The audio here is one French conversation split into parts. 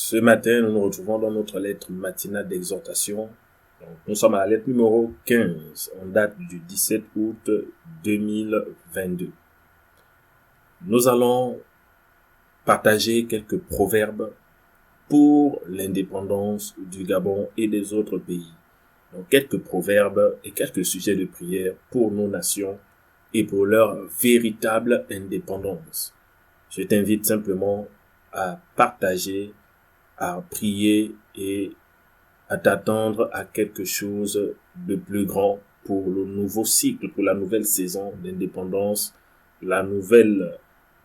Ce matin, nous nous retrouvons dans notre lettre matinale d'exhortation. Nous sommes à la lettre numéro 15, en date du 17 août 2022. Nous allons partager quelques proverbes pour l'indépendance du Gabon et des autres pays. Donc, quelques proverbes et quelques sujets de prière pour nos nations et pour leur véritable indépendance. Je t'invite simplement à partager, à prier et à t'attendre à quelque chose de plus grand pour le nouveau cycle, pour la nouvelle saison d'indépendance, la nouvelle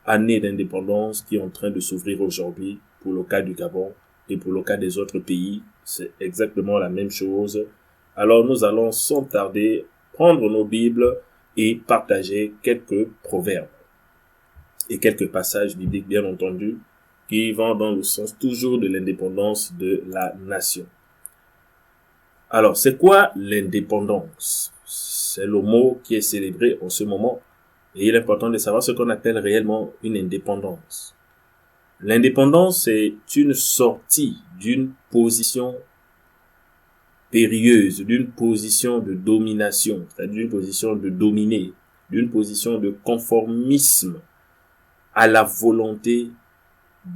année d'indépendance qui est en train de s'ouvrir aujourd'hui pour le cas du Gabon et pour le cas des autres pays. C'est exactement la même chose. Alors nous allons sans tarder prendre nos Bibles et partager quelques proverbes et quelques passages bibliques bien entendu qui vont dans le sens toujours de l'indépendance de la nation. Alors, c'est quoi l'indépendance? C'est le mot qui est célébré en ce moment et il est important de savoir ce qu'on appelle réellement une indépendance. L'indépendance, c'est une sortie d'une position périlleuse, d'une position de domination, c'est-à-dire d'une position de dominer, d'une position de conformisme à la volonté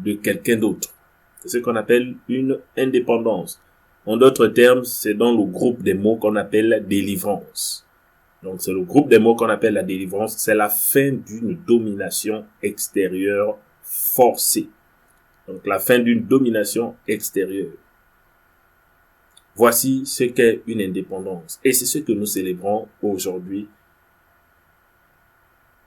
de quelqu'un d'autre. C'est ce qu'on appelle une indépendance. En d'autres termes, c'est dans le groupe des mots qu'on appelle la délivrance. Donc, c'est le groupe des mots qu'on appelle la délivrance. C'est la fin d'une domination extérieure forcée. Donc, la fin d'une domination extérieure. Voici ce qu'est une indépendance. Et c'est ce que nous célébrons aujourd'hui.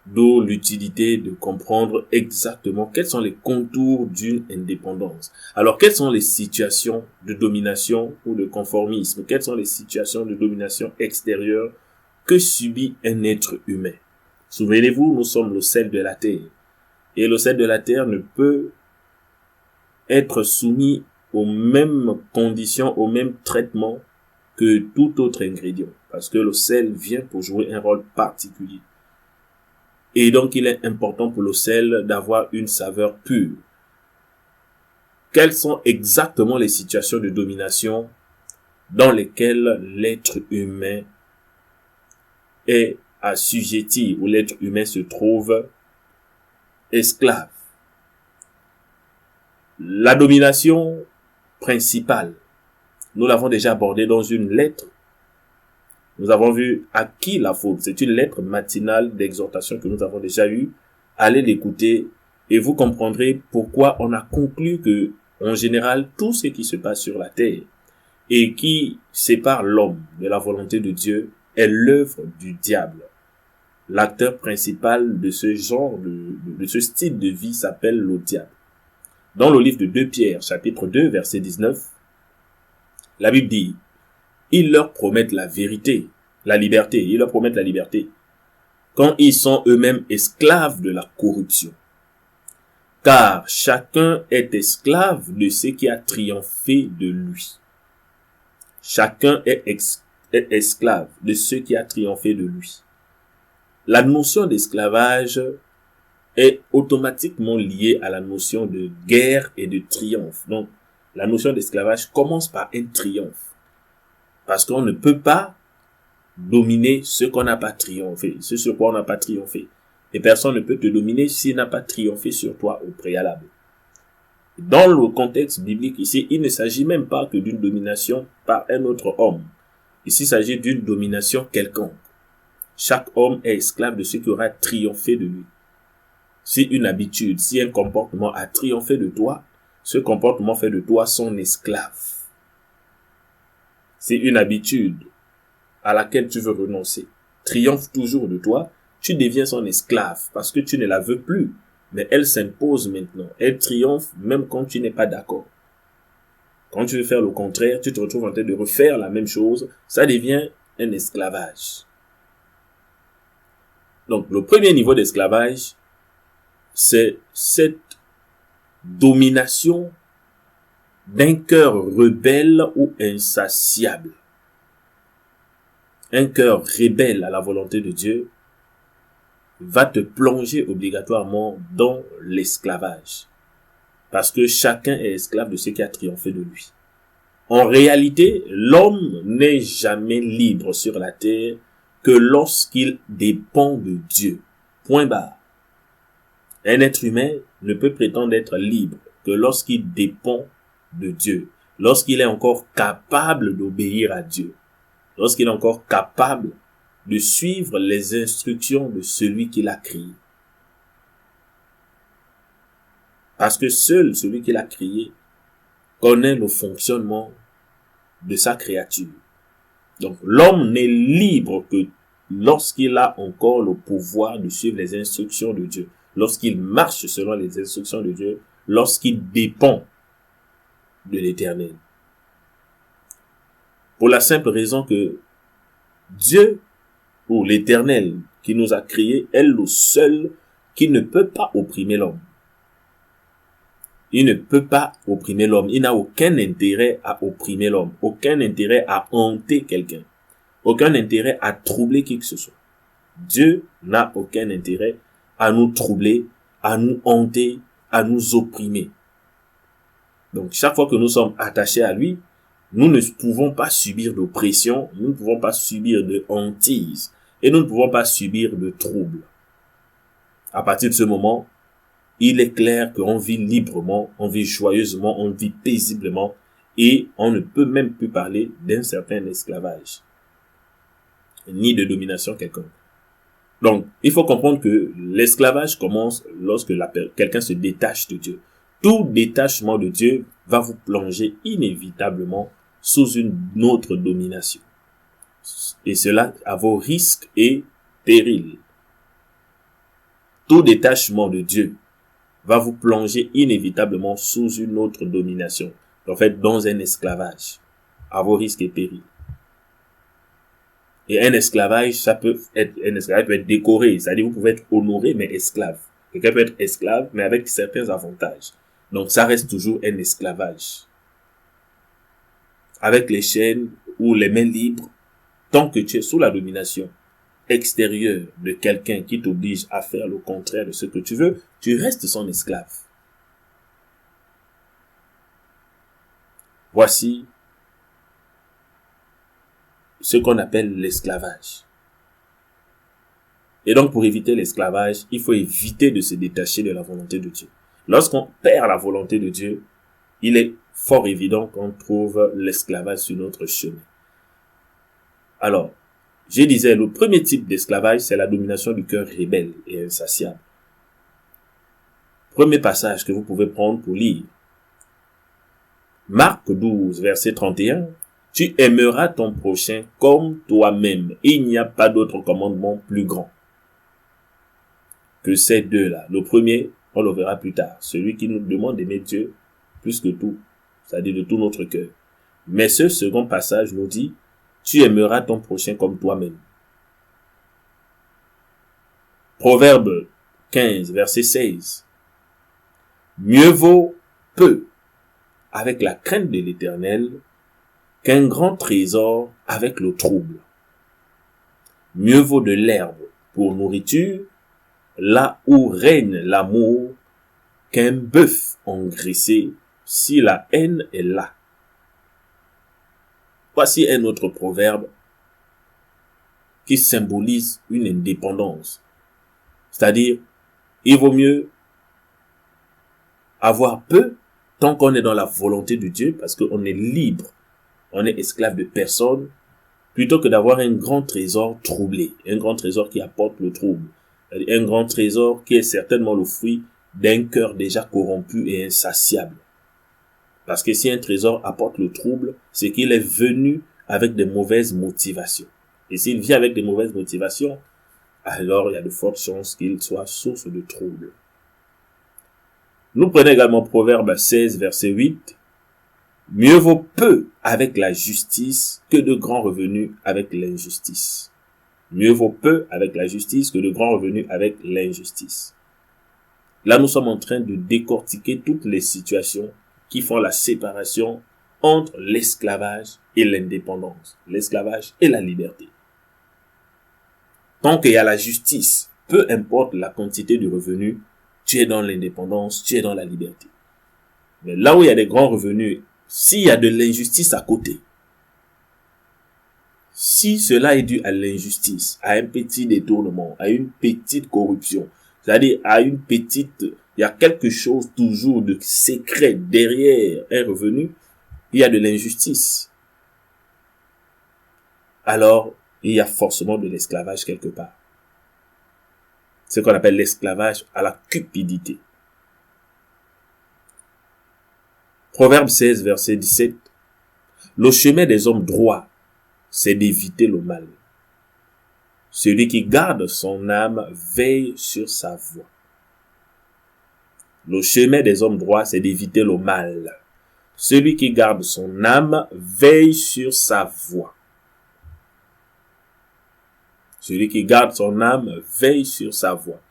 D'où l'utilité de comprendre exactement quels sont les contours d'une indépendance. Alors, quelles sont les situations de domination ou de conformisme? Quelles sont les situations de domination extérieure que subit un être humain? Souvenez-vous, nous sommes le sel de la terre. Et le sel de la terre ne peut être soumis aux mêmes conditions, au même traitement que tout autre ingrédient. Parce que le sel vient pour jouer un rôle particulier. Et donc, il est important pour le sel d'avoir une saveur pure. Quelles sont exactement les situations de domination dans lesquelles l'être humain est assujetti, où l'être humain se trouve esclave? La domination principale, nous l'avons déjà abordée dans une lettre. Nous avons vu à qui la faute. C'est une lettre matinale d'exhortation que nous avons déjà eue. Allez l'écouter et vous comprendrez pourquoi on a conclu que, en général, tout ce qui se passe sur la terre et qui sépare l'homme de la volonté de Dieu est l'œuvre du diable. L'acteur principal de ce genre, de ce style de vie s'appelle le diable. Dans le livre de 2 Pierre, chapitre 2, verset 19, la Bible dit: ils leur promettent la vérité, la liberté. Ils leur promettent la liberté quand ils sont eux-mêmes esclaves de la corruption. Car chacun est esclave de ce qui a triomphé de lui. Chacun est esclave de ce qui a triomphé de lui. La notion d'esclavage est automatiquement liée à la notion de guerre et de triomphe. Donc, la notion d'esclavage commence par un triomphe. Parce qu'on ne peut pas dominer ce qu'on n'a pas triomphé, ce sur quoi on n'a pas triomphé. Et personne ne peut te dominer s'il n'a pas triomphé sur toi au préalable. Dans le contexte biblique ici, il ne s'agit même pas que d'une domination par un autre homme. Ici, il s'agit d'une domination quelconque. Chaque homme est esclave de ce qui aura triomphé de lui. Si une habitude, si un comportement a triomphé de toi, ce comportement fait de toi son esclave. Si une habitude à laquelle tu veux renoncer triomphe toujours de toi, tu deviens son esclave parce que tu ne la veux plus. Mais elle s'impose maintenant. Elle triomphe même quand tu n'es pas d'accord. Quand tu veux faire le contraire, tu te retrouves en train de refaire la même chose. Ça devient un esclavage. Donc, le premier niveau d'esclavage, c'est cette domination d'un cœur rebelle ou insatiable. Un cœur rebelle à la volonté de Dieu va te plonger obligatoirement dans l'esclavage. parce que chacun est esclave de ce qui a triomphé de lui. En réalité, l'homme n'est jamais libre sur la terre que lorsqu'il dépend de Dieu. Point barre. Un être humain ne peut prétendre être libre que lorsqu'il dépend de Dieu, lorsqu'il est encore capable d'obéir à Dieu, lorsqu'il est encore capable de suivre les instructions de celui qui l'a créé. Parce que seul celui qui l'a créé connaît le fonctionnement de sa créature. Donc l'homme n'est libre que lorsqu'il a encore le pouvoir de suivre les instructions de Dieu, lorsqu'il marche selon les instructions de Dieu, lorsqu'il dépend de l'Éternel. Pour la simple raison que Dieu ou l'Éternel qui nous a créés est le seul qui ne peut pas opprimer l'homme. Il ne peut pas opprimer l'homme. Il n'a aucun intérêt à opprimer l'homme. Aucun intérêt à hanter quelqu'un. Aucun intérêt à troubler qui que ce soit. Dieu n'a aucun intérêt à nous troubler, à nous hanter, à nous opprimer. Donc, chaque fois que nous sommes attachés à lui, nous ne pouvons pas subir d'oppression, nous ne pouvons pas subir de hantise, et nous ne pouvons pas subir de troubles. À partir de ce moment, il est clair qu'on vit librement, on vit joyeusement, on vit paisiblement, et on ne peut même plus parler d'un certain esclavage, ni de domination quelconque. Donc, il faut comprendre que l'esclavage commence lorsque quelqu'un se détache de Dieu. Tout détachement de Dieu va vous plonger inévitablement sous une autre domination. Et cela à vos risques et périls. Tout détachement de Dieu va vous plonger inévitablement sous une autre domination. En fait, dans un esclavage, à vos risques et périls. Et un esclavage peut être décoré. C'est-à-dire, vous pouvez être honoré, mais esclave. Quelqu'un peut être esclave, mais avec certains avantages. Donc, ça reste toujours un esclavage. Avec les chaînes ou les mains libres, tant que tu es sous la domination extérieure de quelqu'un qui t'oblige à faire le contraire de ce que tu veux, tu restes son esclave. Voici ce qu'on appelle l'esclavage. Et donc, pour éviter l'esclavage, il faut éviter de se détacher de la volonté de Dieu. Lorsqu'on perd la volonté de Dieu, il est fort évident qu'on trouve l'esclavage sur notre chemin. Alors, je disais, le premier type d'esclavage, c'est la domination du cœur rebelle et insatiable. Premier passage que vous pouvez prendre pour lire. Marc 12, verset 31. Tu aimeras ton prochain comme toi-même. Il n'y a pas d'autre commandement plus grand que ces deux-là. Le premier, on le verra plus tard. Celui qui nous demande d'aimer Dieu plus que tout, c'est-à-dire de tout notre cœur. Mais ce second passage nous dit, tu aimeras ton prochain comme toi-même. Proverbe 15, verset 16. Mieux vaut peu avec la crainte de l'Éternel qu'un grand trésor avec le trouble. Mieux vaut de l'herbe pour nourriture, là où règne l'amour, qu'un bœuf engraissé, si la haine est là. Voici un autre proverbe qui symbolise une indépendance. C'est-à-dire, il vaut mieux avoir peu tant qu'on est dans la volonté de Dieu, parce qu'on est libre, on est esclave de personne, plutôt que d'avoir un grand trésor troublé, un grand trésor qui apporte le trouble, un grand trésor qui est certainement le fruit d'un cœur déjà corrompu et insatiable. Parce que si un trésor apporte le trouble, c'est qu'il est venu avec de mauvaises motivations. Et s'il vient avec de mauvaises motivations, alors il y a de fortes chances qu'il soit source de trouble. Nous prenons également Proverbe 16, verset 8. Mieux vaut peu avec la justice que de grands revenus avec l'injustice. Mieux vaut peu avec la justice que de grands revenus avec l'injustice. Là, nous sommes en train de décortiquer toutes les situations qui font la séparation entre l'esclavage et l'indépendance, l'esclavage et la liberté. Tant qu'il y a la justice, peu importe la quantité de revenus, tu es dans l'indépendance, tu es dans la liberté. Mais là où il y a des grands revenus, s'il y a de l'injustice à côté, si cela est dû à l'injustice, à un petit détournement, à une petite corruption, c'est-à-dire à une petite, il y a quelque chose toujours de secret derrière un revenu, il y a de l'injustice. Alors, il y a forcément de l'esclavage quelque part. C'est ce qu'on appelle l'esclavage à la cupidité. Proverbe 16, verset 17. Le chemin des hommes droits, c'est d'éviter le mal. Celui qui garde son âme veille sur sa voie. Le chemin des hommes droits, c'est d'éviter le mal. Celui qui garde son âme veille sur sa voie. Celui qui garde son âme veille sur sa voie.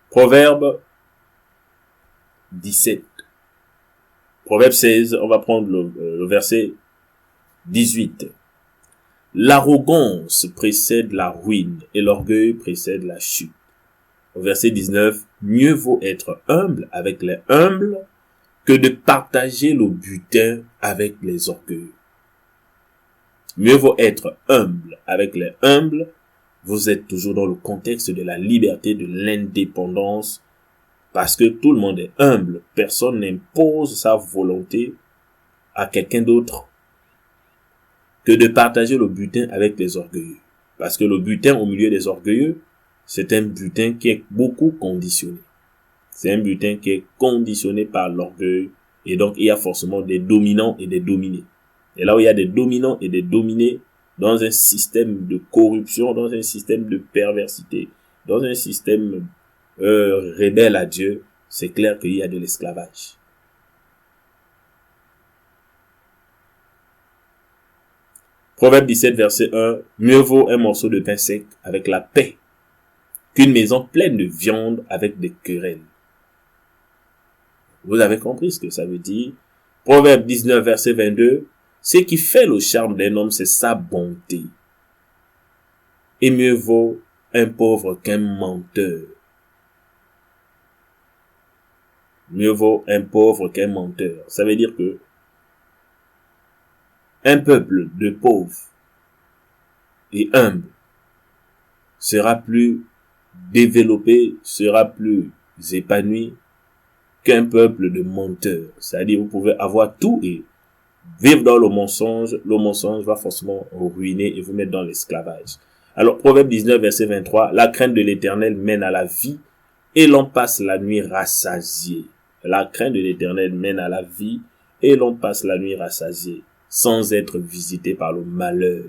Proverbe 17. Proverbe 16, on va prendre le verset 18. L'arrogance précède la ruine et l'orgueil précède la chute. Au verset 19, mieux vaut être humble avec les humbles que de partager le butin avec les orgueilleux. Mieux vaut être humble avec les humbles. Vous êtes toujours dans le contexte de la liberté, de l'indépendance, parce que tout le monde est humble. Personne n'impose sa volonté à quelqu'un d'autre que de partager le butin avec les orgueilleux. Parce que le butin au milieu des orgueilleux, c'est un butin qui est beaucoup conditionné. C'est un butin qui est conditionné par l'orgueil. Et donc, il y a forcément des dominants et des dominés. Et là où il y a des dominants et des dominés, dans un système de corruption, dans un système de perversité, dans un système rebelle à Dieu, c'est clair qu'il y a de l'esclavage. Proverbe 17, verset 1. Mieux vaut un morceau de pain sec avec la paix qu'une maison pleine de viande avec des querelles. Vous avez compris ce que ça veut dire. Proverbe 19, verset 22. Ce qui fait le charme d'un homme, c'est sa bonté. Et mieux vaut un pauvre qu'un menteur. Mieux vaut un pauvre qu'un menteur. Ça veut dire que un peuple de pauvres et humbles sera plus développé, sera plus épanoui qu'un peuple de menteurs. C'est-à-dire, vous pouvez avoir tout et vivre dans le mensonge va forcément vous ruiner et vous mettre dans l'esclavage. Alors, Proverbe 19, verset 23, la crainte de l'Éternel mène à la vie et l'on passe la nuit rassasié. La crainte de l'Éternel mène à la vie et l'on passe la nuit rassasié, sans être visité par le malheur.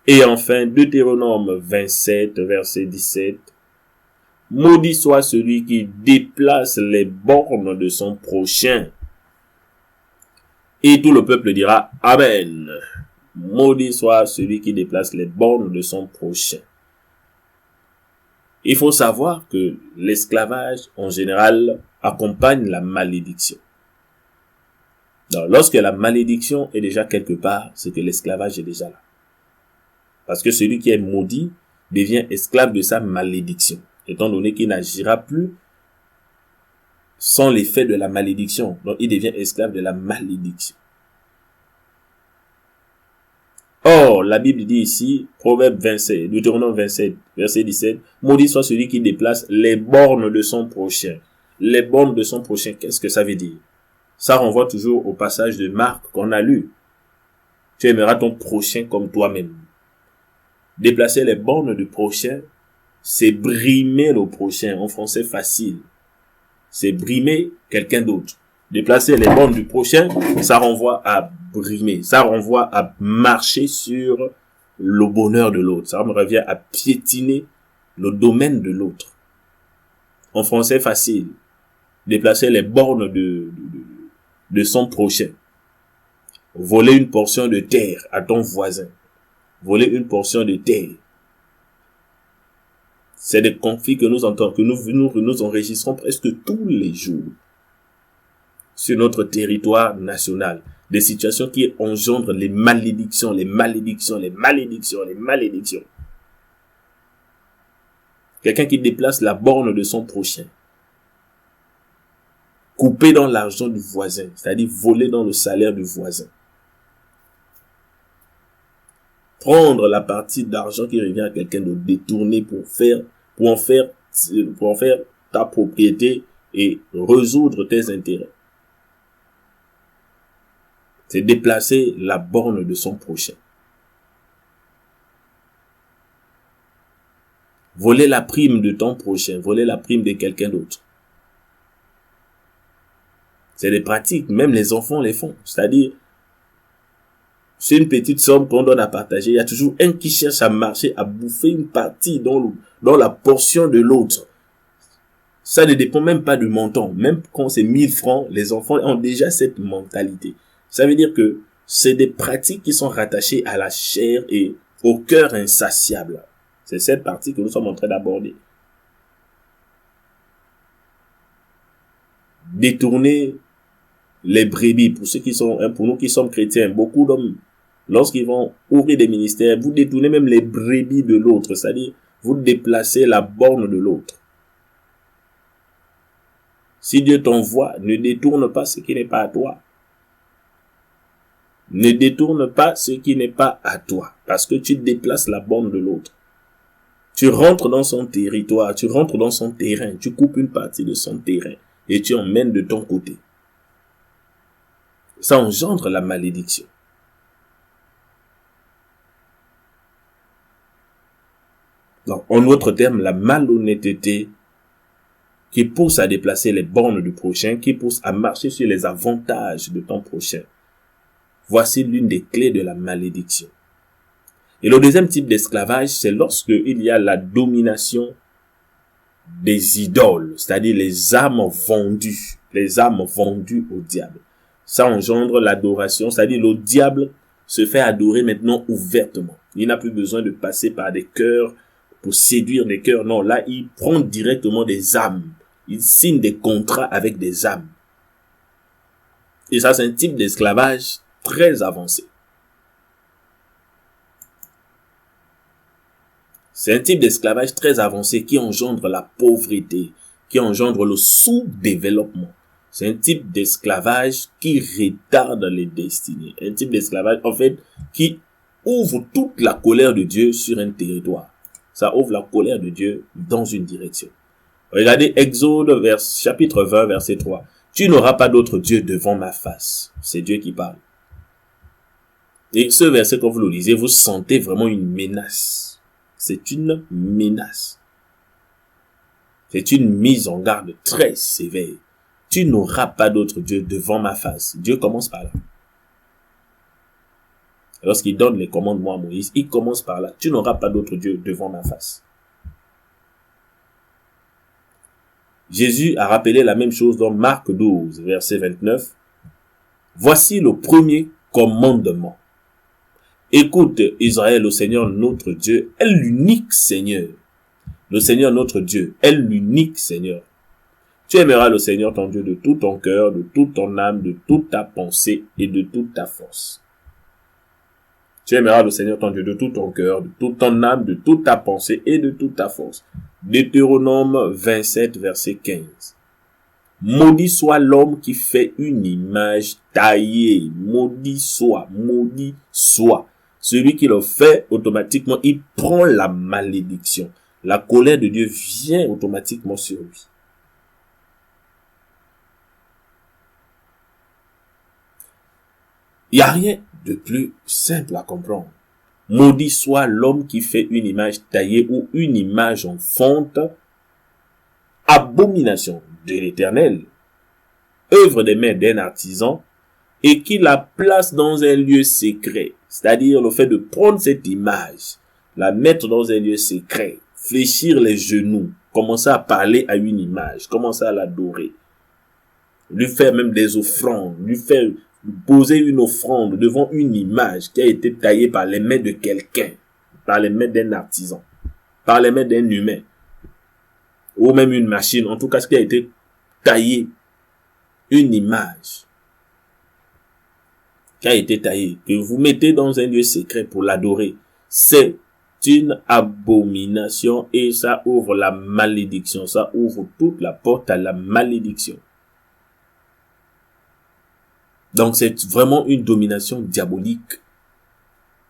Et enfin, Deutéronome 27, verset 17, maudit soit celui qui déplace les bornes de son prochain. Et tout le peuple dira Amen. Maudit soit celui qui déplace les bornes de son prochain. Il faut savoir que l'esclavage, en général, accompagne la malédiction. Donc, lorsque la malédiction est déjà quelque part, c'est que l'esclavage est déjà là. Parce que celui qui est maudit devient esclave de sa malédiction, étant donné qu'il n'agira plus sans l'effet de la malédiction. Donc, il devient esclave de la malédiction. Or, la Bible dit ici, Proverbe 27, Deutéronome 27, verset 17, maudit soit celui qui déplace les bornes de son prochain. Les bornes de son prochain, qu'est-ce que ça veut dire? Ça renvoie toujours au passage de Marc qu'on a lu. Tu aimeras ton prochain comme toi-même. Déplacer les bornes du prochain, c'est brimer le prochain, en français facile. C'est brimer quelqu'un d'autre. Déplacer les bornes du prochain, ça renvoie à brimer. Ça renvoie à marcher sur le bonheur de l'autre. Ça me revient à piétiner le domaine de l'autre. En français facile. Déplacer les bornes de son prochain. Voler une portion de terre à ton voisin. Voler une portion de terre. C'est des conflits que nous entendons, que nous enregistrons presque tous les jours sur notre territoire national. Des situations qui engendrent les malédictions, les malédictions, les malédictions, les malédictions. Quelqu'un qui déplace la borne de son prochain. Couper dans l'argent du voisin, c'est-à-dire voler dans le salaire du voisin. Prendre la partie d'argent qui revient à quelqu'un de détourner pour en faire ta propriété et résoudre tes intérêts. C'est déplacer la borne de son prochain. Voler la prime de ton prochain, voler la prime de quelqu'un d'autre. C'est des pratiques, même les enfants les font. C'est-à-dire, c'est une petite somme qu'on donne à partager. Il y a toujours un qui cherche à marcher, à bouffer une partie dans la portion de l'autre. Ça ne dépend même pas du montant. Même quand c'est 1000 francs, les enfants ont déjà cette mentalité. Ça veut dire que c'est des pratiques qui sont rattachées à la chair et au cœur insatiable. C'est cette partie que nous sommes en train d'aborder. Détourner les brebis, pour nous qui sommes chrétiens, beaucoup d'hommes, lorsqu'ils vont ouvrir des ministères, vous détournez même les brebis de l'autre, c'est-à-dire vous déplacez la borne de l'autre. Si Dieu t'envoie, ne détourne pas ce qui n'est pas à toi. Ne détourne pas ce qui n'est pas à toi, parce que tu déplaces la borne de l'autre. Tu rentres dans son territoire, tu rentres dans son terrain, tu coupes une partie de son terrain et tu emmènes de ton côté. Ça engendre la malédiction. Donc, en d'autres termes, la malhonnêteté qui pousse à déplacer les bornes du prochain, qui pousse à marcher sur les avantages de ton prochain. Voici l'une des clés de la malédiction. Et le deuxième type d'esclavage, c'est lorsque il y a la domination des idoles, c'est-à-dire les âmes vendues au diable. Ça engendre l'adoration, c'est-à-dire le diable se fait adorer maintenant ouvertement. Il n'a plus besoin de passer par des cœurs pour séduire des cœurs. Non, là, il prend directement des âmes. Il signe des contrats avec des âmes. Et ça, c'est un type d'esclavage très avancé. C'est un type d'esclavage très avancé qui engendre la pauvreté, qui engendre le sous-développement. C'est un type d'esclavage qui retarde les destinées. Un type d'esclavage, en fait, qui ouvre toute la colère de Dieu sur un territoire. Ça ouvre la colère de Dieu dans une direction. Regardez Exode, chapitre 20, verset 3. Tu n'auras pas d'autre Dieu devant ma face. C'est Dieu qui parle. Et ce verset, quand vous le lisez, vous sentez vraiment une menace. C'est une menace. C'est une mise en garde très sévère. Tu n'auras pas d'autre Dieu devant ma face. Dieu commence par là. Lorsqu'il donne les commandements à Moïse, il commence par là. Tu n'auras pas d'autre Dieu devant ma face. Jésus a rappelé la même chose dans Marc 12, verset 29. Voici le premier commandement. Écoute, Israël, le Seigneur notre Dieu est l'unique Seigneur. Le Seigneur notre Dieu est l'unique Seigneur. Tu aimeras le Seigneur ton Dieu de tout ton cœur, de toute ton âme, de toute ta pensée et de toute ta force. Tu aimeras le Seigneur ton Dieu de tout ton cœur, de toute ton âme, de toute ta pensée et de toute ta force. Deutéronome 27, verset 15. Maudit soit l'homme qui fait une image taillée. Maudit soit. Celui qui le fait, automatiquement, il prend la malédiction. La colère de Dieu vient automatiquement sur lui. Il n'y a rien de plus simple à comprendre. Maudit soit l'homme qui fait une image taillée ou une image en fonte, abomination de l'Éternel, œuvre des mains d'un artisan, et qui la place dans un lieu secret. C'est-à-dire le fait de prendre cette image, la mettre dans un lieu secret, fléchir les genoux, commencer à parler à une image, commencer à l'adorer, lui faire même des offrandes, lui faire poser une offrande devant une image qui a été taillée par les mains de quelqu'un, par les mains d'un artisan, par les mains d'un humain, ou même une machine, en tout cas ce qui a été taillé, une image qui a été taillée, que vous mettez dans un lieu secret pour l'adorer, c'est une abomination et ça ouvre la malédiction. Ça ouvre toute la porte à la malédiction. Donc c'est vraiment une domination diabolique.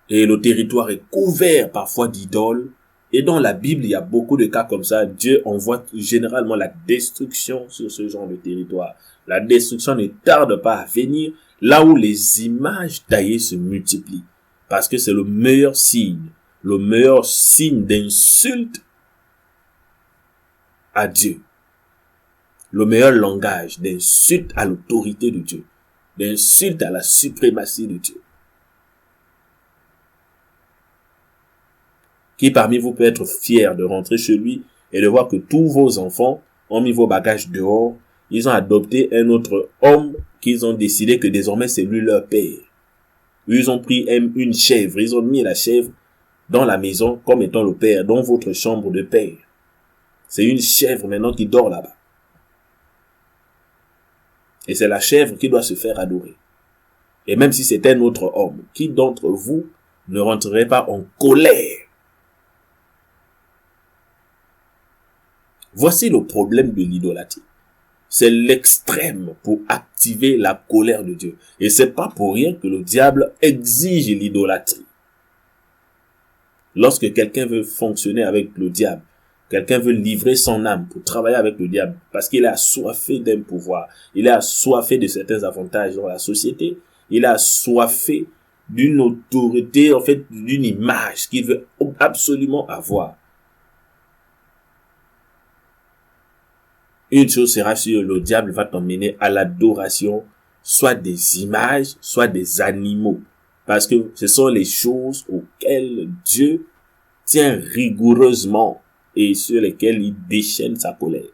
Et le territoire est couvert parfois d'idoles. Et dans la Bible, il y a beaucoup de cas comme ça. Dieu envoie généralement la destruction sur ce genre de territoire. La destruction ne tarde pas à venir là où les images taillées se multiplient. Parce que c'est le meilleur signe d'insulte à Dieu. Le meilleur langage d'insulte à l'autorité de Dieu. D'insulte à la suprématie de Dieu. Qui parmi vous peut être fier de rentrer chez lui et de voir que tous vos enfants ont mis vos bagages dehors, ils ont adopté un autre homme qu'ils ont décidé que désormais c'est lui leur père. Ils ont pris une chèvre, ils ont mis la chèvre dans la maison comme étant le père, dans votre chambre de père. C'est une chèvre maintenant qui dort là-bas. Et c'est la chèvre qui doit se faire adorer. Et même si c'est un autre homme, qui d'entre vous ne rentrerait pas en colère? Voici le problème de l'idolâtrie. C'est l'extrême pour activer la colère de Dieu. Et c'est pas pour rien que le diable exige l'idolâtrie. Lorsque quelqu'un veut fonctionner avec le diable, quelqu'un veut livrer son âme pour travailler avec le diable, parce qu'il est assoiffé d'un pouvoir, il est assoiffé de certains avantages dans la société, il est assoiffé d'une autorité, en fait, d'une image qu'il veut absolument avoir. Une chose sera sûre, le diable va t'emmener à l'adoration, soit des images, soit des animaux. Parce que ce sont les choses auxquelles Dieu tient rigoureusement et sur lesquelles il déchaîne sa colère.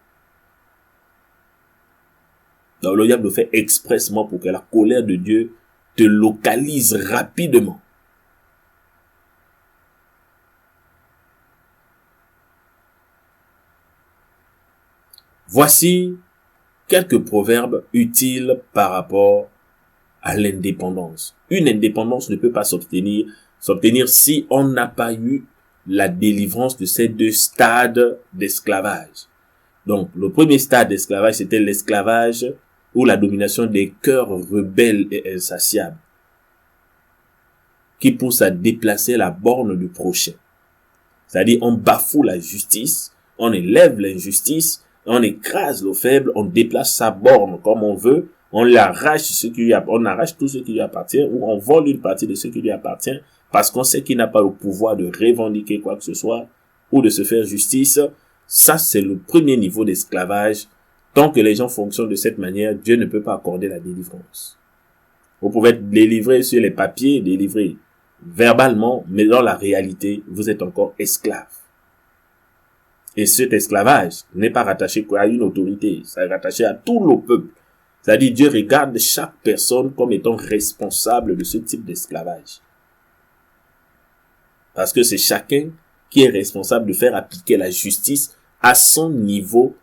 Donc le diable le fait expressement pour que la colère de Dieu te localise rapidement. Voici quelques proverbes utiles par rapport à l'indépendance. Une indépendance ne peut pas s'obtenir si on n'a pas eu la délivrance de ces deux stades d'esclavage. Donc, le premier stade d'esclavage, c'était l'esclavage ou la domination des cœurs rebelles et insatiables, qui pousse à déplacer la borne du prochain. C'est-à-dire, on bafoue la justice, on élève l'injustice, on écrase le faible, on déplace sa borne comme on veut, on arrache tout ce qui lui appartient, ou on vole une partie de ce qui lui appartient, parce qu'on sait qu'il n'a pas le pouvoir de revendiquer quoi que ce soit, ou de se faire justice. Ça, c'est le premier niveau d'esclavage. Tant que les gens fonctionnent de cette manière, Dieu ne peut pas accorder la délivrance. Vous pouvez être délivré sur les papiers, délivré verbalement, mais dans la réalité, vous êtes encore esclave. Et cet esclavage n'est pas rattaché à une autorité, c'est rattaché à tout le peuple. C'est-à-dire, Dieu regarde chaque personne comme étant responsable de ce type d'esclavage. Parce que c'est chacun qui est responsable de faire appliquer la justice à son niveau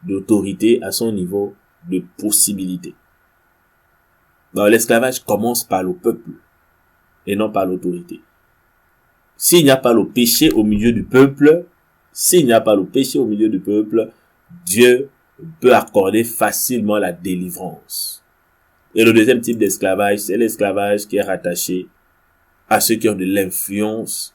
d'autorité, à son niveau de possibilité. Donc, l'esclavage commence par le peuple et non par l'autorité. S'il n'y a pas le péché au milieu du peuple, Dieu peut accorder facilement la délivrance. Et le deuxième type d'esclavage, c'est l'esclavage qui est rattaché à ceux qui ont de l'influence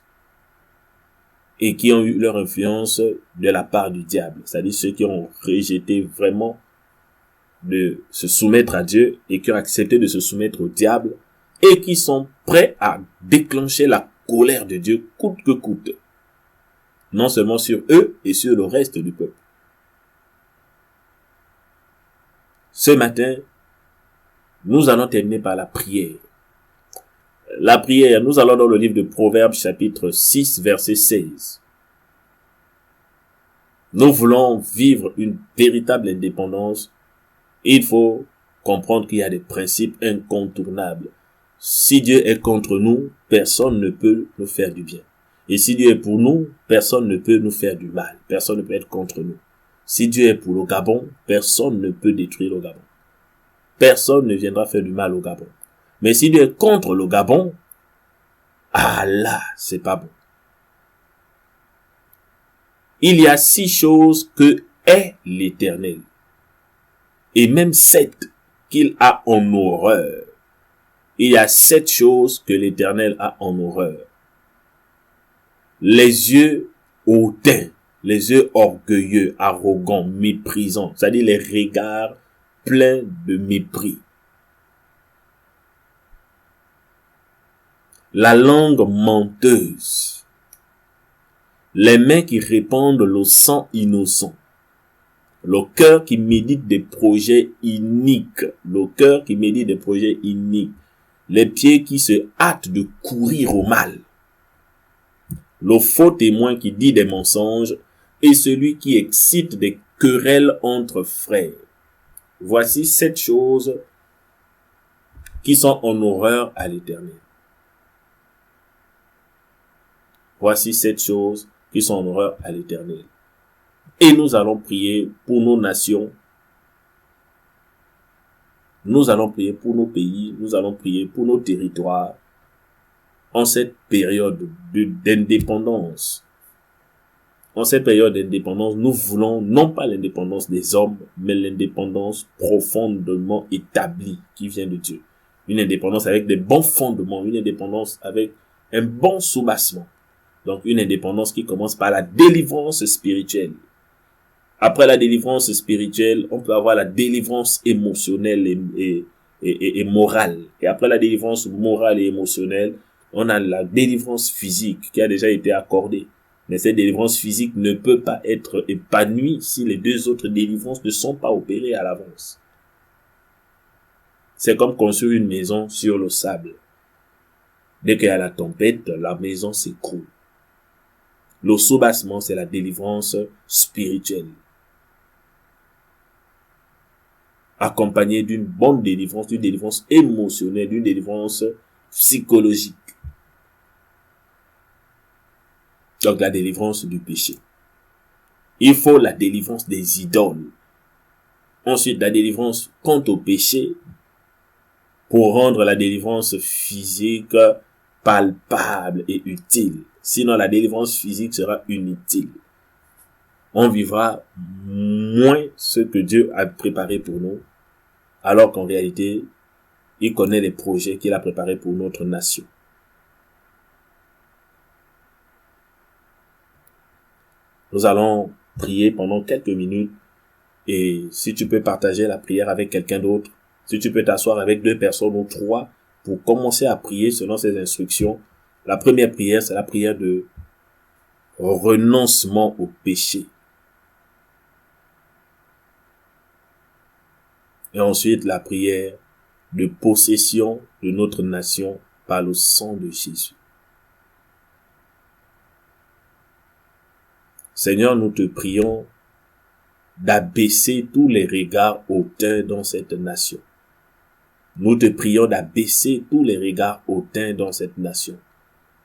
et qui ont eu leur influence de la part du diable. C'est-à-dire ceux qui ont rejeté vraiment de se soumettre à Dieu et qui ont accepté de se soumettre au diable et qui sont prêts à déclencher la colère de Dieu coûte que coûte. Non seulement sur eux et sur le reste du peuple. Ce matin, nous allons terminer par la prière. La prière, nous allons dans le livre de Proverbes chapitre 6 verset 16. Nous voulons vivre une véritable indépendance. Il faut comprendre qu'il y a des principes incontournables. Si Dieu est contre nous, personne ne peut nous faire du bien. Et si Dieu est pour nous, personne ne peut nous faire du mal. Personne ne peut être contre nous. Si Dieu est pour le Gabon, personne ne peut détruire le Gabon. Personne ne viendra faire du mal au Gabon. Mais si Dieu est contre le Gabon, ah là, c'est pas bon. Il y a 6 choses que est l'Éternel. Et même 7 qu'il a en horreur. Il y a 7 choses que l'Éternel a en horreur. Les yeux hautains, les yeux orgueilleux, arrogants, méprisants, c'est-à-dire les regards pleins de mépris. La langue menteuse, les mains qui répandent le sang innocent, le cœur qui médite des projets iniques, les pieds qui se hâtent de courir au mal, le faux témoin qui dit des mensonges et celui qui excite des querelles entre frères. Voici 7 choses qui sont en horreur à l'Éternel. Voici 7 choses qui sont en horreur à l'Éternel. Et nous allons prier pour nos nations. Nous allons prier pour nos pays. Nous allons prier pour nos territoires. En cette période d'indépendance. En cette période d'indépendance, nous voulons non pas l'indépendance des hommes, mais l'indépendance profondément établie qui vient de Dieu. Une indépendance avec des bons fondements. Une indépendance avec un bon soubassement. Donc une indépendance qui commence par la délivrance spirituelle. Après la délivrance spirituelle, on peut avoir la délivrance émotionnelle et morale. Et après la délivrance morale et émotionnelle, on a la délivrance physique qui a déjà été accordée. Mais cette délivrance physique ne peut pas être épanouie si les 2 autres délivrances ne sont pas opérées à l'avance. C'est comme construire une maison sur le sable. Dès qu'il y a la tempête, la maison s'écroule. Le soubassement, c'est la délivrance spirituelle. Accompagnée d'une bonne délivrance, d'une délivrance émotionnelle, d'une délivrance psychologique. Donc la délivrance du péché. Il faut la délivrance des idoles. Ensuite, la délivrance quant au péché pour rendre la délivrance physique palpable et utile. Sinon, la délivrance physique sera inutile. On vivra moins ce que Dieu a préparé pour nous, alors qu'en réalité, il connaît les projets qu'il a préparés pour notre nation. Nous allons prier pendant quelques minutes et si tu peux partager la prière avec quelqu'un d'autre, si tu peux t'asseoir avec 2 personnes ou 3 pour commencer à prier selon ces instructions. La première prière, c'est la prière de renoncement au péché. Et ensuite, la prière de possession de notre nation par le sang de Jésus. Seigneur, nous te prions d'abaisser tous les regards hautains dans cette nation. Nous te prions d'abaisser tous les regards hautains dans cette nation.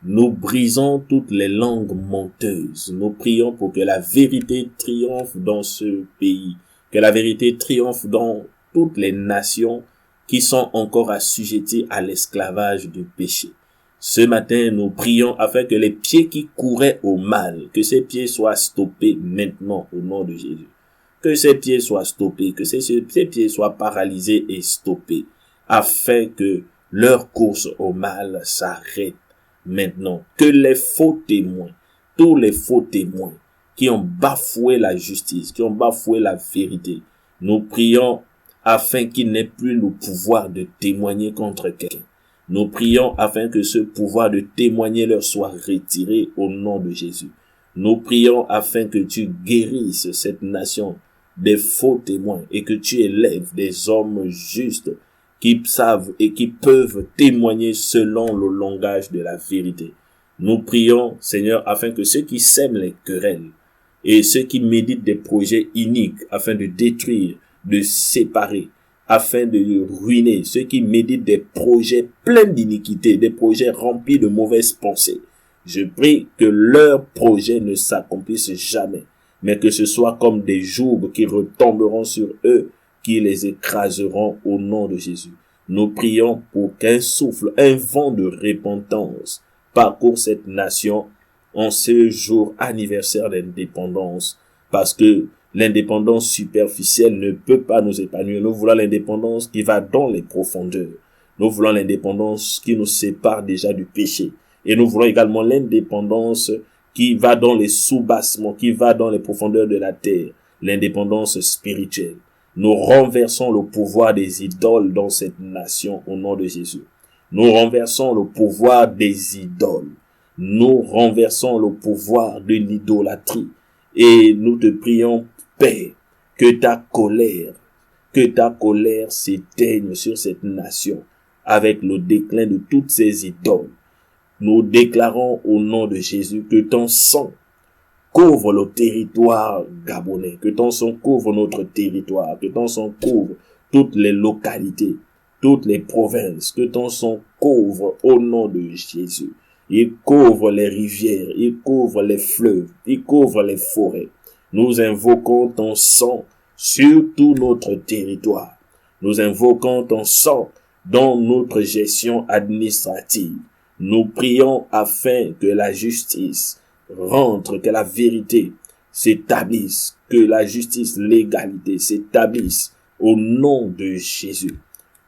Nous brisons toutes les langues menteuses. Nous prions pour que la vérité triomphe dans ce pays, que la vérité triomphe dans toutes les nations qui sont encore assujetties à l'esclavage du péché. Ce matin, nous prions afin que les pieds qui couraient au mal, que ces pieds soient stoppés maintenant au nom de Jésus. Que ces pieds soient stoppés, que ces pieds soient paralysés et stoppés, afin que leur course au mal s'arrête maintenant. Que les faux témoins, tous les faux témoins qui ont bafoué la justice, qui ont bafoué la vérité, nous prions afin qu'ils n'aient plus le pouvoir de témoigner contre quelqu'un. Nous prions afin que ce pouvoir de témoigner leur soit retiré au nom de Jésus. Nous prions afin que tu guérisses cette nation des faux témoins et que tu élèves des hommes justes qui savent et qui peuvent témoigner selon le langage de la vérité. Nous prions, Seigneur, afin que ceux qui sèment les querelles et ceux qui méditent des projets iniques afin de détruire, de séparer, afin de ruiner, ceux qui méditent des projets pleins d'iniquité, des projets remplis de mauvaises pensées. Je prie que leurs projets ne s'accomplissent jamais, mais que ce soit comme des jougs qui retomberont sur eux, qui les écraseront au nom de Jésus. Nous prions pour qu'un souffle, un vent de repentance parcourt cette nation en ce jour anniversaire d'indépendance, parce que l'indépendance superficielle ne peut pas nous épanouir. Nous voulons l'indépendance qui va dans les profondeurs. Nous voulons l'indépendance qui nous sépare déjà du péché. Et nous voulons également l'indépendance qui va dans les soubassements, qui va dans les profondeurs de la terre. L'indépendance spirituelle. Nous renversons le pouvoir des idoles dans cette nation au nom de Jésus. Nous renversons le pouvoir des idoles. Nous renversons le pouvoir de l'idolâtrie. Et nous te prions, Père, que ta colère s'éteigne sur cette nation avec le déclin de toutes ces idoles. Nous déclarons au nom de Jésus que ton sang couvre le territoire gabonais, que ton sang couvre notre territoire, que ton sang couvre toutes les localités, toutes les provinces, que ton sang couvre au nom de Jésus. Il couvre les rivières, il couvre les fleuves, il couvre les forêts. Nous invoquons ton sang sur tout notre territoire. Nous invoquons ton sang dans notre gestion administrative. Nous prions afin que la justice rentre, que la vérité s'établisse, que la justice, l'égalité s'établisse au nom de Jésus.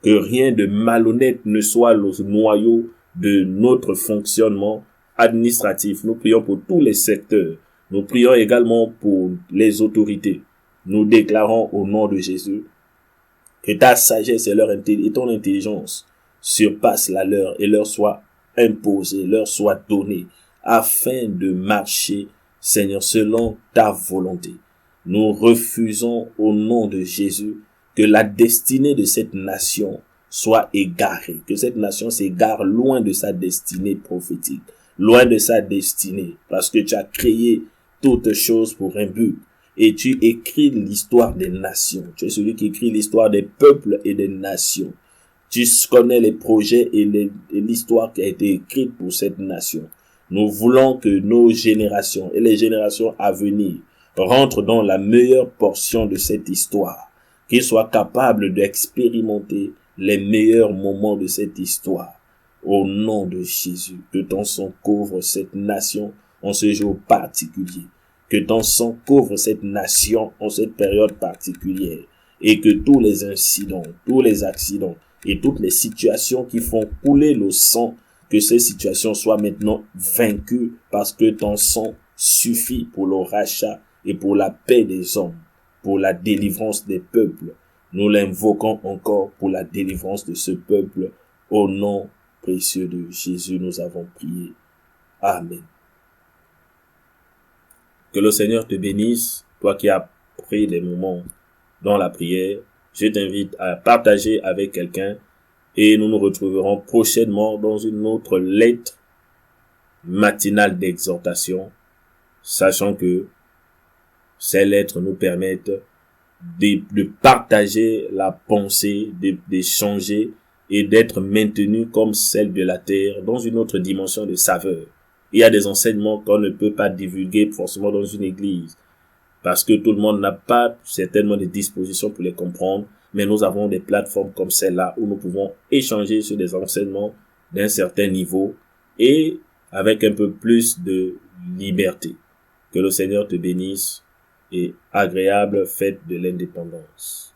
Que rien de malhonnête ne soit le noyau de notre fonctionnement administratif. Nous prions pour tous les secteurs. Nous prions également pour les autorités. Nous déclarons au nom de Jésus que ta sagesse et ton intelligence surpassent la leur et leur soit imposée, leur soit donnée, afin de marcher, Seigneur, selon ta volonté. Nous refusons au nom de Jésus que la destinée de cette nation soit égarée, que cette nation s'égare loin de sa destinée prophétique, loin de sa destinée, parce que tu as créé toutes choses pour un but. Et tu écris l'histoire des nations. Tu es celui qui écrit l'histoire des peuples et des nations. Tu connais les projets et l'histoire qui a été écrite pour cette nation. Nous voulons que nos générations et les générations à venir rentrent dans la meilleure portion de cette histoire, qu'ils soient capables d'expérimenter les meilleurs moments de cette histoire. Au nom de Jésus, que ton sang couvre cette nation en ce jour particulier. Que ton sang couvre cette nation en cette période particulière. Et que tous les incidents, tous les accidents et toutes les situations qui font couler le sang, que ces situations soient maintenant vaincues parce que ton sang suffit pour le rachat et pour la paix des hommes, pour la délivrance des peuples. Nous l'invoquons encore pour la délivrance de ce peuple. Au nom précieux de Jésus, nous avons prié. Amen. Que le Seigneur te bénisse, toi qui as pris des moments dans la prière. Je t'invite à partager avec quelqu'un et nous nous retrouverons prochainement dans une autre lettre matinale d'exhortation, sachant que ces lettres nous permettent de partager la pensée, d'échanger et d'être maintenus comme celle de la terre dans une autre dimension de saveur. Il y a des enseignements qu'on ne peut pas divulguer forcément dans une église, parce que tout le monde n'a pas certainement des dispositions pour les comprendre, mais nous avons des plateformes comme celle-là où nous pouvons échanger sur des enseignements d'un certain niveau et avec un peu plus de liberté. Que le Seigneur te bénisse et agréable fête de l'indépendance.